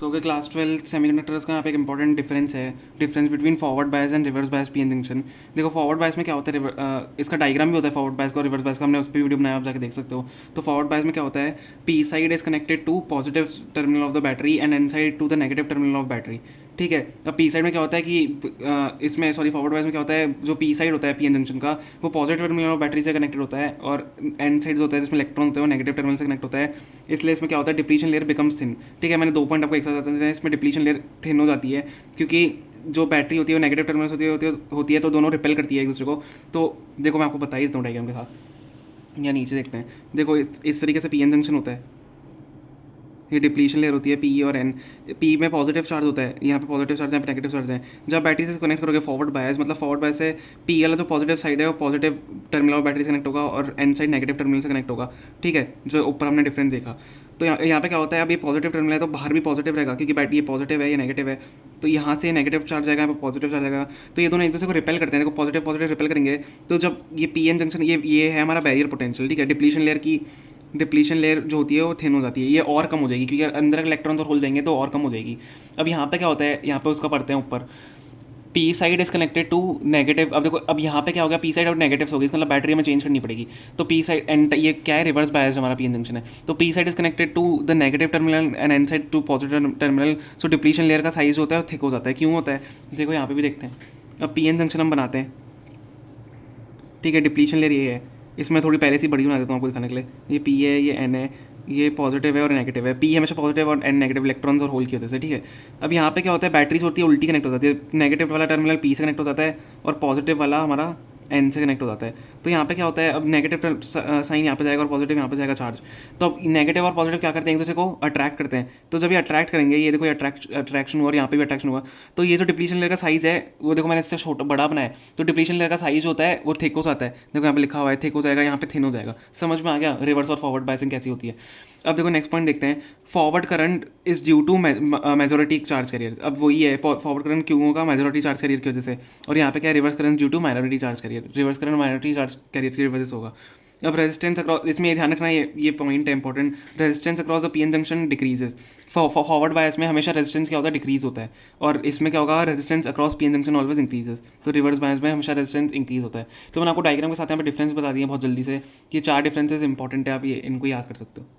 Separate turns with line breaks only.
सो कि class 12 semiconductors का यहाँ पे एक इंपॉर्टेंट डिफरेंस है, difference between forward bias and reverse bias PN junction. देखो फॉरवर्ड बायस में क्या होता है, इसका डायग्राम भी होता है फॉरवर्ड बायस का और रिवर्स बायस का, हमने उस पर वीडियो बनाया, आप जाके देख सकते हो। तो फॉरवर्ड बायस में क्या होता है, P side is connected to positive terminal of the battery and N side to the negative terminal of battery. ठीक है, अब पी साइड में क्या होता है कि इसमें फॉरवर्ड बायस में क्या होता है, जो पी साइड होता है पीएन जंक्शन का वो पॉजिटिव टर्मिनल ऑफ बैटरी से कनेक्टेड होता है, और एन साइड होता है जिसमें इलेक्ट्रॉन होते हैं वो नेगेटिव टर्मिनल से कनेक्ट होता है। इसलिए इसमें क्या होता है, डिप्लीशन लेयर बिकम्स थिन। ठीक है, मैंने 2 पॉइंट आपको एक साथ बताते हैं। इसमें डिप्लीशन लेयर थिन हो जाती है क्योंकि जो बैटरी होती है वो नेगेटिव टर्मिनल्स होती है तो दोनों रिपेल करती है एक दूसरे को। तो देखो मैं आपको बता ही देता हूँ डायग्राम के साथ, या नीचे देखते हैं। देखो इस तरीके से पीएन जंक्शन होता है, ये डिप्लीशन लेयर होती है पी और एन। पी में पॉजिटिव चार्ज होता है, यहाँ पे पॉजिटिव चार्ज है, यहाँ पे नेगेटिव चार्ज है। जब बैटरी से कनेक्ट करोगे फॉरवर्ड बायस, मतलब फॉरवर्ड बायस से पी वाला जो पॉजिटिव साइड है वो पॉजिटिव टर्मिनल ऑफ बैटरी से कनेक्ट होगा और एन साइड नेगेटिव टर्मिनल से कनेक्ट होगा। ठीक है, जो ऊपर हमने डिफरेंस देखा। तो यहाँ पे क्या होता है, अब ये पॉजिटिव टर्मिनल है तो बाहर भी पॉजिटिव रहेगा क्योंकि बैटरी ये पॉजिटिव है, ये नेगेटिव है। तो यहाँ से नेगेटिव चार्ज आएगा, यहाँ पे पॉजिटिव चार्ज आएगा, तो ये दोनों एक दूसरे को रिपेल करते हैं। देखो पॉजिटिव पॉजिटिव रिपेल करेंगे, तो जब ये पी एन जंक्शन, ये है हमारा बैरियर पोटेंशियल। ठीक है, डिप्लीशन लेयर जो होती है वो थिन हो जाती है, ये और कम हो जाएगी क्योंकि अंदर इलेक्ट्रॉन्स और होल जाएंगे तो और कम हो जाएगी। अब यहाँ पे क्या होता है, यहाँ पे उसका पढ़ते हैं ऊपर, P side is connected to negative. अब देखो अब यहाँ पे क्या हो गया, पी साइड और नेगेटिव हो गई, इसका मतलब बैटरी में चेंज करनी पड़ेगी। तो पी साइड एंड ये क्या है, रिवर्स बायस हमारा पी एन जंक्शन है। तो P side is connected to the negative terminal and N side to positive terminal. So depletion layer का साइज होता है वो थिक हो जाता है। क्यों होता है, देखो यहाँ पे भी देखते हैं। अब पी एन जंक्शन हम बनाते हैं, ठीक है, डिप्लीशन लेयर ये है, इसमें थोड़ी पहले से बड़ी बना देता हूँ आपको दिखाने के लिए। ये पी है, ये एन है, ये पॉजिटिव है और नेगेटिव है। पी हमेशा पॉजिटिव और एन नेगेटिव, इलेक्ट्रॉन्स और होल की वजह से। ठीक है, अब यहाँ पे क्या होता है, बैटरीज होती है उल्टी कनेक्ट हो जाती है। नेगेटिव वाला टर्मिनल पी से कनेक्ट हो जाता है और पॉजिटिव वाला हमारा एन से कनेक्ट हो जाता है। तो यहाँ पे क्या होता है, अब नेगेटिव साइन यहाँ पे जाएगा और पॉजिटिव यहाँ पे जाएगा चार्ज। तो अब नेगेटिव और पॉजिटिव क्या करते हैं, एक दूसरे को अट्रैक्ट करते हैं। तो जब ये अट्रैक्ट करेंगे, ये देखो अट्रैक्शन हुआ और यहाँ पे भी अट्रैक्शन हुआ, तो ये जो डिप्लीशन लेयर का साइज़ है वो देखो मैंने इससे छोटा बड़ा बनाया है। तो डिप्लीशन लेयर का साइज होता है वो थिक हो जाता है। देखो यहाँ पे लिखा हुआ है थिक हो जाएगा, यहाँ पे थिन हो जाएगा। समझ में आ गया रिवर्स और फॉरवर्ड बायसिंग कैसी होती है। अब देखो नेक्स्ट पॉइंट देखते हैं, forward current is due to majority charge carrier. अब वही है, फॉरवर्ड करंट क्यों होगा, मेजोरिटी चार्ज कैरियर की वजह से। और यहाँ पे क्या है, reverse current due to minority charge carrier. Reverse current minority charge carrier की वजह से होगा। अब रेजिस्टेंस अक्रॉस, इसमें ये ध्यान रखना, ये पॉइंट है important, resistance across the PN junction decreases. Forward bias में हमेशा रेजिस्टेंस क्या होता है, डिक्रीज होता है, और इसमें क्या होगा, resistance across PN junction always increases. तो रिवर्स बायस में हमेशा रेजिस्टेंस इंक्रीज होता है। तो मैंने आपको डायग्राम के साथ यहाँ पे डिफरेंस बता दिए बहुत जल्दी से, ये 4 डिफरेंसेस इंपॉर्टेंट है, आप ये इनको याद कर सकते हो।